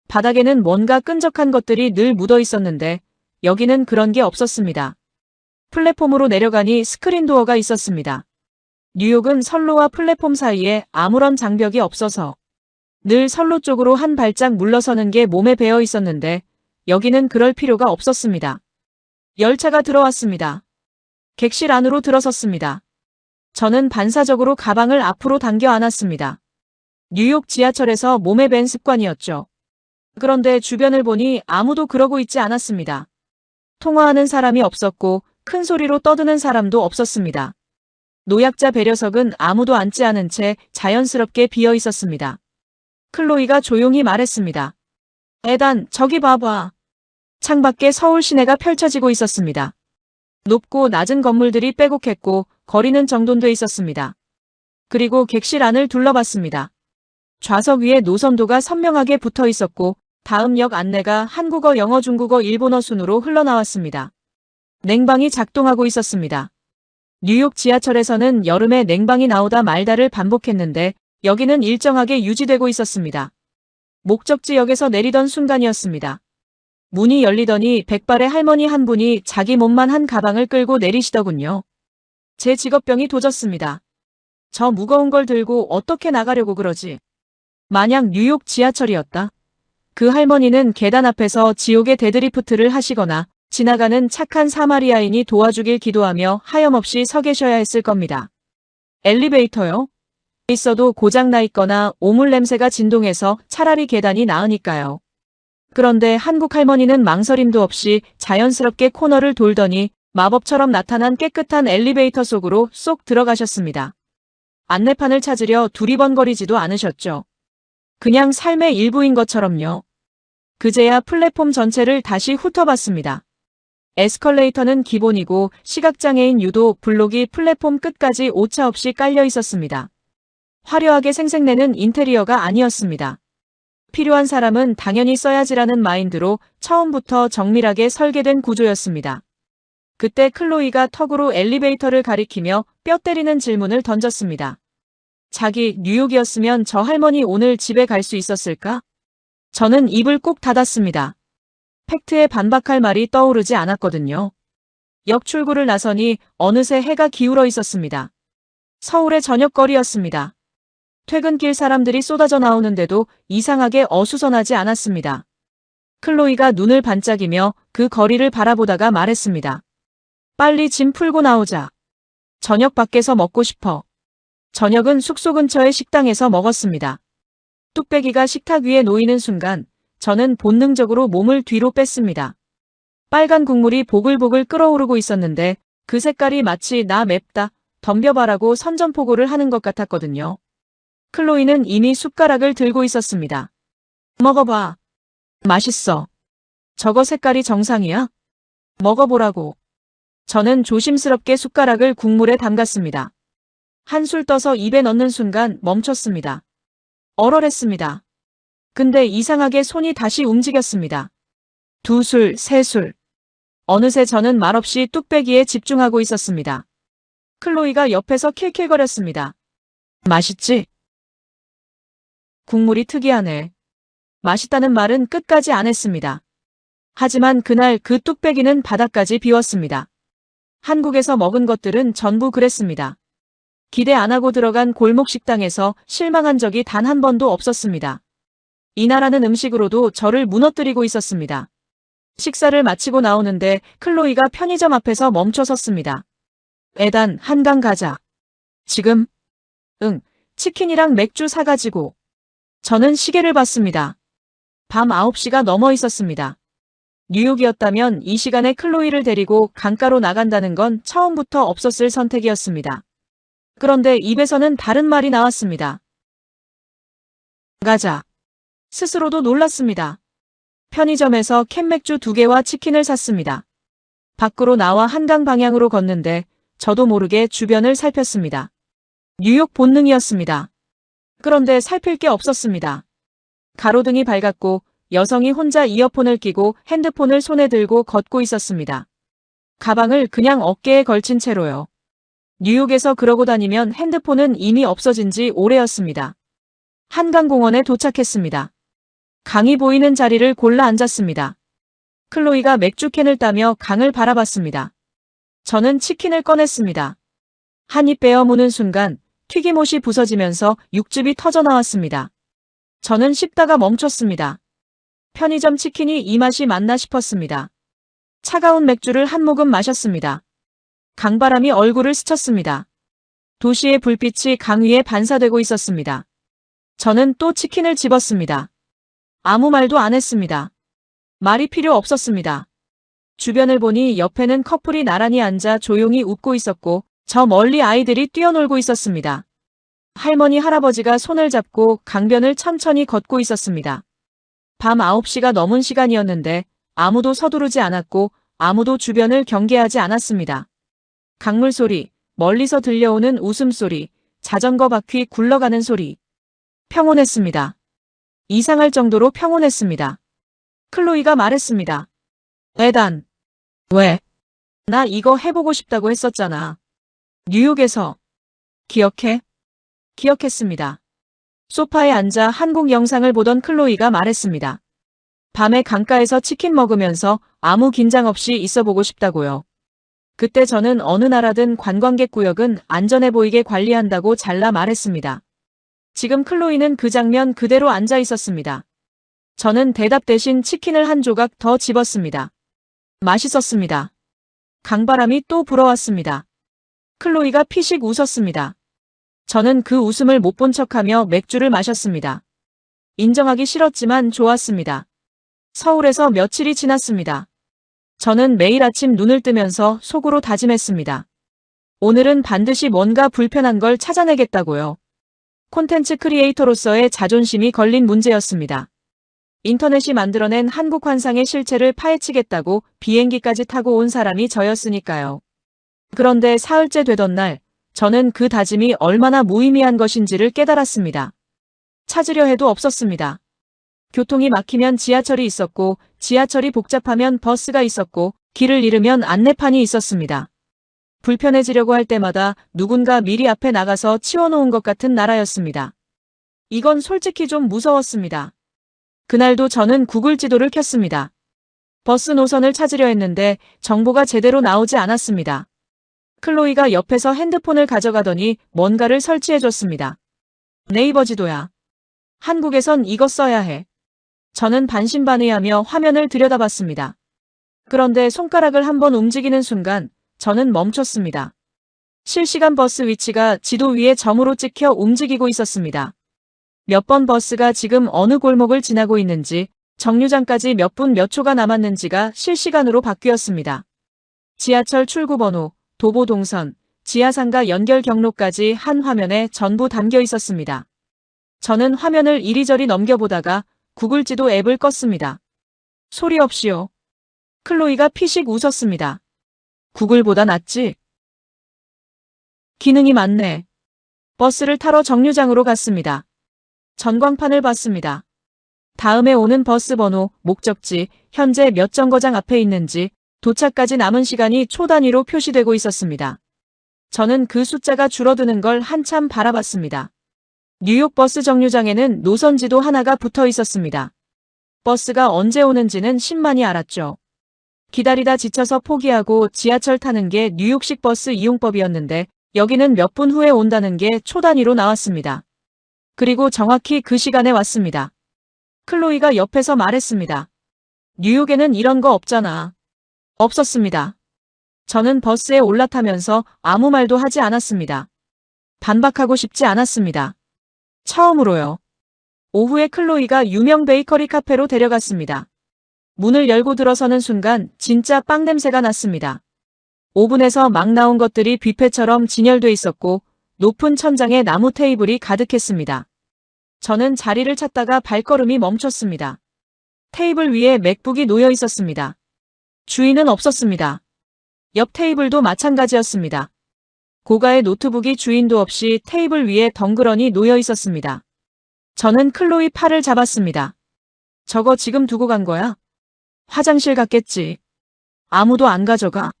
바닥에는 뭔가 끈적한 것들이 늘 묻어 있었는데 여기는 그런 게 없었습니다. 플랫폼으로 내려가니 스크린 도어가 있었습니다. 뉴욕은 선로와 플랫폼 사이에 아무런 장벽이 없어서 늘 선로 쪽으로 한 발짝 물러서는 게 몸에 배어 있었는데 여기는 그럴 필요가 없었습니다. 열차가 들어왔습니다. 객실 안으로 들어섰습니다. 저는 반사적으로 가방을 앞으로 당겨 안았습니다. 뉴욕 지하철에서 몸에 밴 습관이었죠. 그런데 주변을 보니 아무도 그러고 있지 않았습니다. 통화하는 사람이 없었고 큰 소리로 떠드는 사람도 없었습니다. 노약자 배려석은 아무도 앉지 않은 채 자연스럽게 비어 있었습니다. 클로이가 조용히 말했습니다. 에단, 저기 봐봐. 창밖에 서울 시내가 펼쳐지고 있었습니다. 높고 낮은 건물들이 빼곡했고 거리는 정돈돼 있었습니다. 그리고 객실 안을 둘러봤습니다. 좌석 위에 노선도가 선명하게 붙어 있었고 다음 역 안내가 한국어, 영어, 중국어, 일본어 순으로 흘러나왔습니다. 냉방이 작동하고 있었습니다. 뉴욕 지하철에서는 여름에 냉방이 나오다 말다를 반복했는데 여기는 일정하게 유지되고 있었습니다. 목적지역에서 내리던 순간이었습니다. 문이 열리더니 백발의 할머니 한 분이 자기 몸만 한 가방을 끌고 내리시더군요. 제 직업병이 도졌습니다. 저 무거운 걸 들고 어떻게 나가려고 그러지? 만약 뉴욕 지하철이었다. 그 할머니는 계단 앞에서 지옥의 데드리프트를 하시거나 지나가는 착한 사마리아인이 도와주길 기도하며 하염없이 서 계셔야 했을 겁니다. 엘리베이터요? 있어도 고장나 있거나 오물 냄새가 진동해서 차라리 계단이 나으니까요. 그런데 한국 할머니는 망설임도 없이 자연스럽게 코너를 돌더니 마법처럼 나타난 깨끗한 엘리베이터 속으로 쏙 들어가셨습니다. 안내판을 찾으려 두리번거리지도 않으셨죠. 그냥 삶의 일부인 것처럼요. 그제야 플랫폼 전체를 다시 훑어봤습니다. 에스컬레이터는 기본이고 시각장애인 유도 블록이 플랫폼 끝까지 오차없이 깔려 있었습니다. 화려하게 생색내는 인테리어가 아니었습니다. 필요한 사람은 당연히 써야지라는 마인드로 처음부터 정밀하게 설계된 구조였습니다. 그때 클로이가 턱으로 엘리베이터를 가리키며 뼈 때리는 질문을 던졌습니다. 자기 뉴욕이었으면 저 할머니 오늘 집에 갈 수 있었을까? 저는 입을 꾹 닫았습니다. 팩트에 반박할 말이 떠오르지 않았거든요. 역 출구를 나서니 어느새 해가 기울어 있었습니다. 서울의 저녁거리였습니다. 퇴근길 사람들이 쏟아져 나오는데도 이상하게 어수선하지 않았습니다. 클로이가 눈을 반짝이며 그 거리를 바라보다가 말했습니다. 빨리 짐 풀고 나오자. 저녁 밖에서 먹고 싶어. 저녁은 숙소 근처의 식당에서 먹었습니다. 뚝배기가 식탁 위에 놓이는 순간 저는 본능적으로 몸을 뒤로 뺐습니다. 빨간 국물이 보글보글 끓어오르고 있었는데 그 색깔이 마치 나 맵다, 덤벼봐라고 선전포고를 하는 것 같았거든요. 클로이는 이미 숟가락을 들고 있었습니다. 먹어봐. 맛있어. 저거 색깔이 정상이야? 먹어보라고. 저는 조심스럽게 숟가락을 국물에 담갔습니다. 한술 떠서 입에 넣는 순간 멈췄습니다. 얼얼했습니다. 근데 이상하게 손이 다시 움직였습니다. 2술, 3술. 어느새 저는 말없이 뚝배기에 집중하고 있었습니다. 클로이가 옆에서 킬킬거렸습니다. 맛있지? 국물이 특이하네. 맛있다는 말은 끝까지 안 했습니다. 하지만 그날 그 뚝배기는 바닥까지 비웠습니다. 한국에서 먹은 것들은 전부 그랬습니다. 기대 안 하고 들어간 골목 식당에서 실망한 적이 단 한 번도 없었습니다. 이 나라는 음식으로도 저를 무너뜨리고 있었습니다. 식사를 마치고 나오는데 클로이가 편의점 앞에서 멈춰 섰습니다. 에단, 한강 가자. 지금? 응, 치킨이랑 맥주 사가지고. 저는 시계를 봤습니다. 밤 9시가 넘어 있었습니다. 뉴욕이었다면 이 시간에 클로이를 데리고 강가로 나간다는 건 처음부터 없었을 선택이었습니다. 그런데 입에서는 다른 말이 나왔습니다. 가자. 스스로도 놀랐습니다. 편의점에서 캔맥주 2개와 치킨을 샀습니다. 밖으로 나와 한강 방향으로 걷는데 저도 모르게 주변을 살폈습니다. 뉴욕 본능이었습니다. 그런데 살필 게 없었습니다. 가로등이 밝았고 여성이 혼자 이어폰을 끼고 핸드폰을 손에 들고 걷고 있었습니다. 가방을 그냥 어깨에 걸친 채로요. 뉴욕에서 그러고 다니면 핸드폰은 이미 없어진 지 오래였습니다. 한강공원에 도착했습니다. 강이 보이는 자리를 골라 앉았습니다. 클로이가 맥주캔을 따며 강을 바라봤습니다. 저는 치킨을 꺼냈습니다. 한 입 베어 무는 순간 튀김옷이 부서지면서 육즙이 터져 나왔습니다. 저는 씹다가 멈췄습니다. 편의점 치킨이 이 맛이 맞나 싶었습니다. 차가운 맥주를 한 모금 마셨습니다. 강바람이 얼굴을 스쳤습니다. 도시의 불빛이 강 위에 반사되고 있었습니다. 저는 또 치킨을 집었습니다. 아무 말도 안 했습니다. 말이 필요 없었습니다. 주변을 보니 옆에는 커플이 나란히 앉아 조용히 웃고 있었고 저 멀리 아이들이 뛰어놀고 있었습니다. 할머니, 할아버지가 손을 잡고 강변을 천천히 걷고 있었습니다. 밤 9시가 넘은 시간이었는데 아무도 서두르지 않았고 아무도 주변을 경계하지 않았습니다. 강물 소리, 멀리서 들려오는 웃음소리, 자전거 바퀴 굴러가는 소리. 평온했습니다. 이상할 정도로 평온했습니다. 클로이가 말했습니다. 에단. 왜? 나 이거 해보고 싶다고 했었잖아. 뉴욕에서. 기억해? 기억했습니다. 소파에 앉아 한국 영상을 보던 클로이가 말했습니다. 밤에 강가에서 치킨 먹으면서 아무 긴장 없이 있어보고 싶다고요. 그때 저는 어느 나라든 관광객 구역은 안전해 보이게 관리한다고 잘라 말했습니다. 지금 클로이는 그 장면 그대로 앉아 있었습니다. 저는 대답 대신 치킨을 한 조각 더 집었습니다. 맛있었습니다. 강바람이 또 불어왔습니다. 클로이가 피식 웃었습니다. 저는 그 웃음을 못 본 척하며 맥주를 마셨습니다. 인정하기 싫었지만 좋았습니다. 서울에서 며칠이 지났습니다. 저는 매일 아침 눈을 뜨면서 속으로 다짐했습니다. 오늘은 반드시 뭔가 불편한 걸 찾아내겠다고요. 콘텐츠 크리에이터로서의 자존심이 걸린 문제였습니다. 인터넷이 만들어낸 한국 환상의 실체를 파헤치겠다고 비행기까지 타고 온 사람이 저였으니까요. 그런데 사흘째 되던 날, 저는 그 다짐이 얼마나 무의미한 것인지를 깨달았습니다. 찾으려 해도 없었습니다. 교통이 막히면 지하철이 있었고, 지하철이 복잡하면 버스가 있었고, 길을 잃으면 안내판이 있었습니다. 불편해지려고 할 때마다 누군가 미리 앞에 나가서 치워놓은 것 같은 나라였습니다. 이건 솔직히 좀 무서웠습니다. 그날도 저는 구글 지도를 켰습니다. 버스 노선을 찾으려 했는데 정보가 제대로 나오지 않았습니다. 클로이가 옆에서 핸드폰을 가져가더니 뭔가를 설치해줬습니다. 네이버 지도야. 한국에선 이거 써야 해. 저는 반신반의하며 화면을 들여다봤습니다. 그런데 손가락을 한번 움직이는 순간 저는 멈췄습니다. 실시간 버스 위치가 지도 위에 점으로 찍혀 움직이고 있었습니다. 몇 번 버스가 지금 어느 골목을 지나고 있는지, 정류장까지 몇 분 몇 초가 남았는지가 실시간으로 바뀌었습니다. 지하철 출구 번호, 도보 동선, 지하상가 연결 경로까지 한 화면에 전부 담겨 있었습니다. 저는 화면을 이리저리 넘겨보다가 구글 지도 앱을 껐습니다. 소리 없이요. 클로이가 피식 웃었습니다. 구글보다 낫지? 기능이 많네. 버스를 타러 정류장으로 갔습니다. 전광판을 봤습니다. 다음에 오는 버스 번호, 목적지, 현재 몇 정거장 앞에 있는지, 도착까지 남은 시간이 초 단위로 표시되고 있었습니다. 저는 그 숫자가 줄어드는 걸 한참 바라봤습니다. 뉴욕 버스 정류장에는 노선지도 하나가 붙어 있었습니다. 버스가 언제 오는지는 신만이 알았죠. 기다리다 지쳐서 포기하고 지하철 타는 게 뉴욕식 버스 이용법이었는데 여기는 몇 분 후에 온다는 게 초 단위로 나왔습니다. 그리고 정확히 그 시간에 왔습니다. 클로이가 옆에서 말했습니다. 뉴욕에는 이런 거 없잖아. 없었습니다. 저는 버스에 올라타면서 아무 말도 하지 않았습니다. 반박하고 싶지 않았습니다. 처음으로요. 오후에 클로이가 유명 베이커리 카페로 데려갔습니다. 문을 열고 들어서는 순간 진짜 빵 냄새가 났습니다. 오븐에서 막 나온 것들이 뷔페처럼 진열돼 있었고 높은 천장에 나무 테이블이 가득했습니다. 저는 자리를 찾다가 발걸음이 멈췄습니다. 테이블 위에 맥북이 놓여 있었습니다. 주인은 없었습니다. 옆 테이블도 마찬가지였습니다. 고가의 노트북이 주인도 없이 테이블 위에 덩그러니 놓여 있었습니다. 저는 클로이 팔을 잡았습니다. 저거 지금 두고 간 거야? 화장실 갔겠지. 아무도 안 가져가.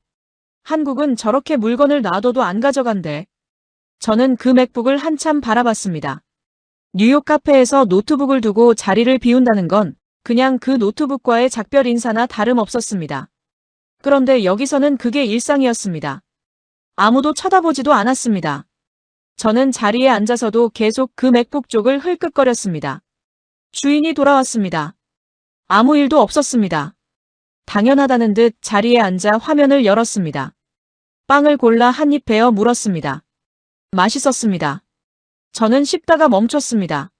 한국은 저렇게 물건을 놔둬도 안 가져간대. 저는 그 맥북을 한참 바라봤습니다. 뉴욕 카페에서 노트북을 두고 자리를 비운다는 건 그냥 그 노트북과의 작별 인사나 다름없었습니다. 그런데 여기서는 그게 일상이었습니다. 아무도 쳐다보지도 않았습니다. 저는 자리에 앉아서도 계속 그 맥북 쪽을 흘끗거렸습니다. 주인이 돌아왔습니다. 아무 일도 없었습니다. 당연하다는 듯 자리에 앉아 화면을 열었습니다. 빵을 골라 한 입 베어 물었습니다. 맛있었습니다. 저는 씹다가 멈췄습니다.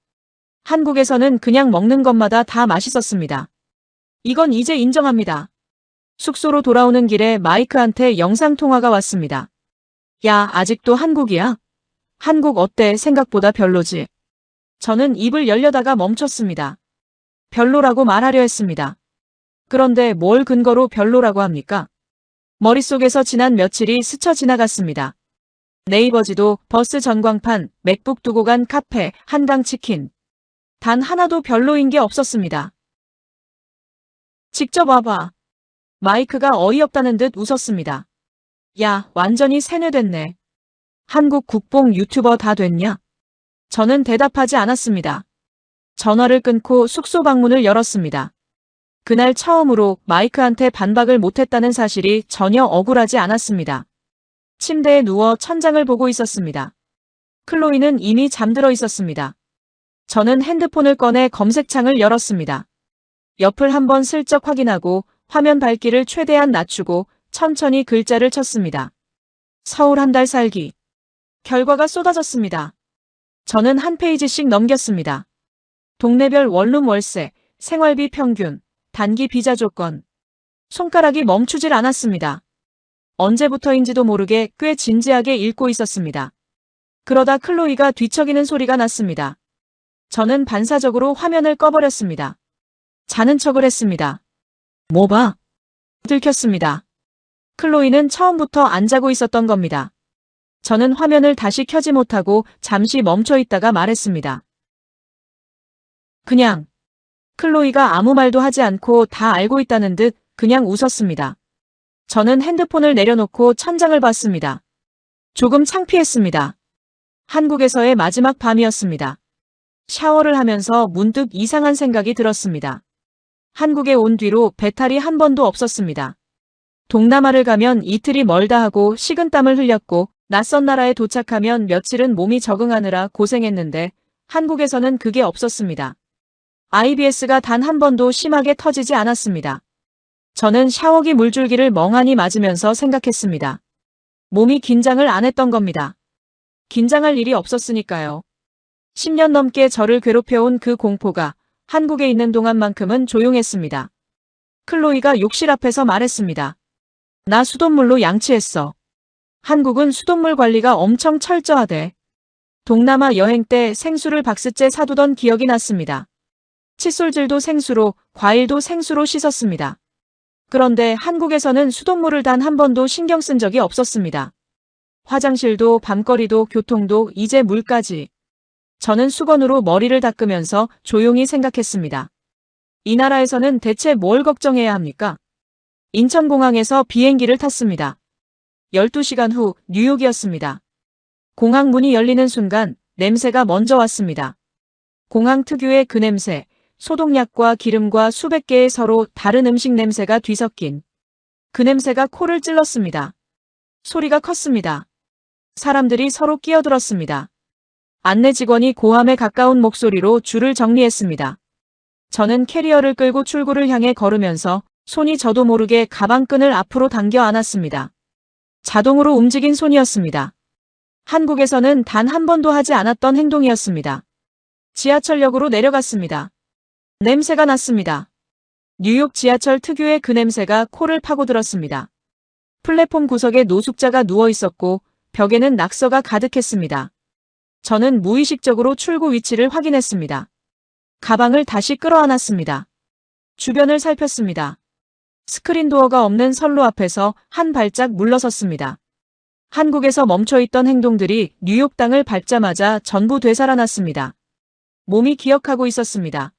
한국에서는 그냥 먹는 것마다 다 맛있었습니다. 이건 이제 인정합니다. 숙소로 돌아오는 길에 마이크한테 영상통화가 왔습니다. 야, 아직도 한국이야? 한국 어때? 생각보다 별로지. 저는 입을 열려다가 멈췄습니다. 별로라고 말하려 했습니다. 그런데 뭘 근거로 별로라고 합니까? 머릿속에서 지난 며칠이 스쳐 지나갔습니다. 네이버 지도, 버스 전광판, 맥북 두고 간 카페, 한강 치킨. 단 하나도 별로인 게 없었습니다. 직접 와봐. 마이크가 어이없다는 듯 웃었습니다. 야, 완전히 세뇌됐네. 한국 국뽕 유튜버 다 됐냐? 저는 대답하지 않았습니다. 전화를 끊고 숙소 방문을 열었습니다. 그날 처음으로 마이크한테 반박을 못했다는 사실이 전혀 억울하지 않았습니다. 침대에 누워 천장을 보고 있었습니다. 클로이는 이미 잠들어 있었습니다. 저는 핸드폰을 꺼내 검색창을 열었습니다. 옆을 한번 슬쩍 확인하고 화면 밝기를 최대한 낮추고 천천히 글자를 쳤습니다. 서울 한 달 살기. 결과가 쏟아졌습니다. 저는 한 페이지씩 넘겼습니다. 동네별 원룸 월세, 생활비 평균, 단기 비자 조건. 손가락이 멈추질 않았습니다. 언제부터인지도 모르게 꽤 진지하게 읽고 있었습니다. 그러다 클로이가 뒤척이는 소리가 났습니다. 저는 반사적으로 화면을 꺼버렸습니다. 자는 척을 했습니다. 뭐 봐? 들켰습니다. 클로이는 처음부터 안 자고 있었던 겁니다. 저는 화면을 다시 켜지 못하고 잠시 멈춰 있다가 말했습니다. 그냥. 클로이가 아무 말도 하지 않고 다 알고 있다는 듯 그냥 웃었습니다. 저는 핸드폰을 내려놓고 천장을 봤습니다. 조금 창피했습니다. 한국에서의 마지막 밤이었습니다. 샤워를 하면서 문득 이상한 생각이 들었습니다. 한국에 온 뒤로 배탈이 한 번도 없었습니다. 동남아를 가면 이틀이 멀다 하고 식은땀을 흘렸고 낯선 나라에 도착하면 며칠은 몸이 적응하느라 고생했는데 한국에서는 그게 없었습니다. IBS가 단 한 번도 심하게 터지지 않았습니다. 저는 샤워기 물줄기를 멍하니 맞으면서 생각했습니다. 몸이 긴장을 안 했던 겁니다. 긴장할 일이 없었으니까요. 10년 넘게 저를 괴롭혀온 그 공포가 한국에 있는 동안만큼은 조용했습니다. 클로이가 욕실 앞에서 말했습니다. 나 수돗물로 양치했어. 한국은 수돗물 관리가 엄청 철저하대. 동남아 여행 때 생수를 박스째 사두던 기억이 났습니다. 칫솔질도 생수로, 과일도 생수로 씻었습니다. 그런데 한국에서는 수돗물을 단 한 번도 신경 쓴 적이 없었습니다. 화장실도 밤거리도 교통도 이제 물까지. 저는 수건으로 머리를 닦으면서 조용히 생각했습니다. 이 나라에서는 대체 뭘 걱정해야 합니까? 인천공항에서 비행기를 탔습니다. 12시간 후 뉴욕이었습니다. 공항 문이 열리는 순간 냄새가 먼저 왔습니다. 공항 특유의 그 냄새, 소독약과 기름과 수백 개의 서로 다른 음식 냄새가 뒤섞인 그 냄새가 코를 찔렀습니다. 소리가 컸습니다. 사람들이 서로 끼어들었습니다. 안내 직원이 고함에 가까운 목소리로 줄을 정리했습니다. 저는 캐리어를 끌고 출구를 향해 걸으면서 손이 저도 모르게 가방끈을 앞으로 당겨 안았습니다. 자동으로 움직인 손이었습니다. 한국에서는 단 한 번도 하지 않았던 행동이었습니다. 지하철역으로 내려갔습니다. 냄새가 났습니다. 뉴욕 지하철 특유의 그 냄새가 코를 파고들었습니다. 플랫폼 구석에 노숙자가 누워 있었고 벽에는 낙서가 가득했습니다. 저는 무의식적으로 출구 위치를 확인했습니다. 가방을 다시 끌어안았습니다. 주변을 살폈습니다. 스크린 도어가 없는 선로 앞에서 한 발짝 물러섰습니다. 한국에서 멈춰있던 행동들이 뉴욕 땅을 밟자마자 전부 되살아났습니다. 몸이 기억하고 있었습니다.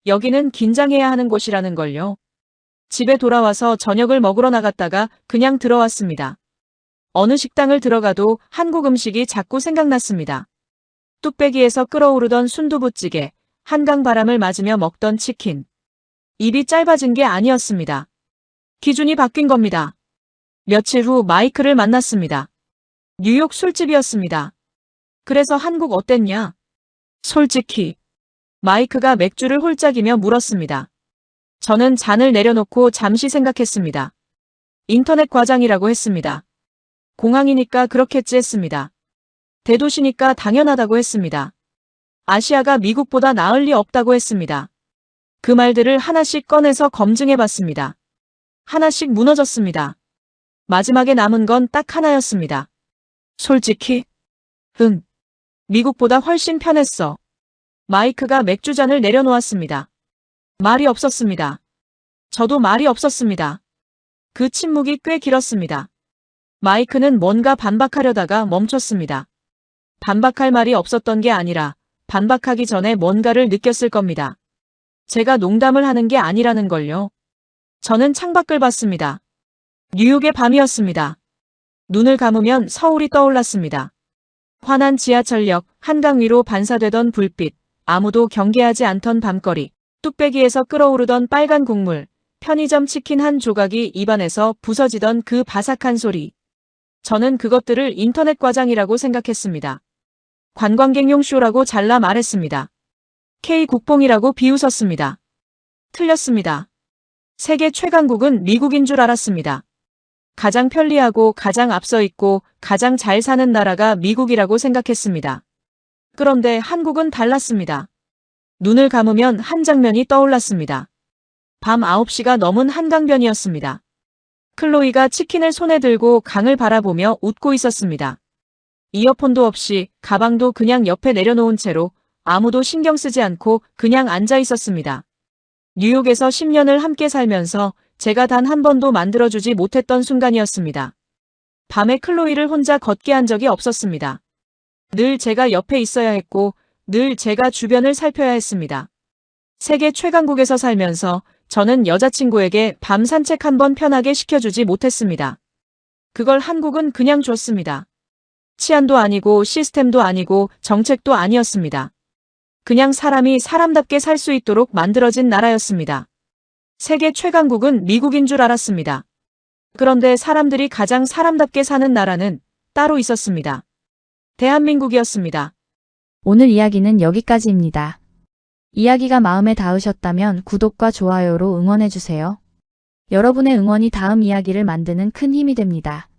여기는 긴장해야 하는 곳이라는 걸요. 집에 돌아와서 저녁을 먹으러 나갔다가 그냥 들어왔습니다. 어느 식당을 들어가도 한국 음식이 자꾸 생각났습니다. 뚝배기에서 끓어오르던 순두부찌개, 한강 바람을 맞으며 먹던 치킨. 입이 짧아진 게 아니었습니다. 기준이 바뀐 겁니다. 며칠 후 마이크를 만났습니다. 뉴욕 술집이었습니다. 그래서 한국 어땠냐? 솔직히. 마이크가 맥주를 홀짝이며 물었습니다. 저는 잔을 내려놓고 잠시 생각했습니다. 인터넷 과장이라고 했습니다. 공항이니까 그렇겠지 했습니다. 대도시니까 당연하다고 했습니다. 아시아가 미국보다 나을 리 없다고 했습니다. 그 말들을 하나씩 꺼내서 검증해봤습니다. 하나씩 무너졌습니다. 마지막에 남은 건 딱 하나였습니다. 솔직히? 응. 미국보다 훨씬 편했어. 마이크가 맥주잔을 내려놓았습니다. 말이 없었습니다. 저도 말이 없었습니다. 그 침묵이 꽤 길었습니다. 마이크는 뭔가 반박하려다가 멈췄습니다. 반박할 말이 없었던 게 아니라 반박하기 전에 뭔가를 느꼈을 겁니다. 제가 농담을 하는 게 아니라는 걸요. 저는 창밖을 봤습니다. 뉴욕의 밤이었습니다. 눈을 감으면 서울이 떠올랐습니다. 환한 지하철역, 한강 위로 반사되던 불빛, 아무도 경계하지 않던 밤거리, 뚝배기에서 끓어오르던 빨간 국물, 편의점 치킨 한 조각이 입안에서 부서지던 그 바삭한 소리. 저는 그것들을 인터넷 과장이라고 생각했습니다. 관광객용 쇼라고 잘라 말했습니다. K국뽕이라고 비웃었습니다. 틀렸습니다. 세계 최강국은 미국인 줄 알았습니다. 가장 편리하고 가장 앞서 있고 가장 잘 사는 나라가 미국이라고 생각했습니다. 그런데 한국은 달랐습니다. 눈을 감으면 한 장면이 떠올랐습니다. 밤 9시가 넘은 한강변이었습니다. 클로이가 치킨을 손에 들고 강을 바라보며 웃고 있었습니다. 이어폰도 없이 가방도 그냥 옆에 내려놓은 채로 아무도 신경 쓰지 않고 그냥 앉아 있었습니다. 뉴욕에서 10년을 함께 살면서 제가 단 한 번도 만들어주지 못했던 순간이었습니다. 밤에 클로이를 혼자 걷게 한 적이 없었습니다. 늘 제가 옆에 있어야 했고 늘 제가 주변을 살펴야 했습니다. 세계 최강국에서 살면서 저는 여자친구에게 밤 산책 한번 편하게 시켜주지 못했습니다. 그걸 한국은 그냥 줬습니다. 치안도 아니고 시스템도 아니고 정책도 아니었습니다. 그냥 사람이 사람답게 살 수 있도록 만들어진 나라였습니다. 세계 최강국은 미국인 줄 알았습니다. 그런데 사람들이 가장 사람답게 사는 나라는 따로 있었습니다. 대한민국이었습니다. 오늘 이야기는 여기까지입니다. 이야기가 마음에 닿으셨다면 구독과 좋아요로 응원해주세요. 여러분의 응원이 다음 이야기를 만드는 큰 힘이 됩니다.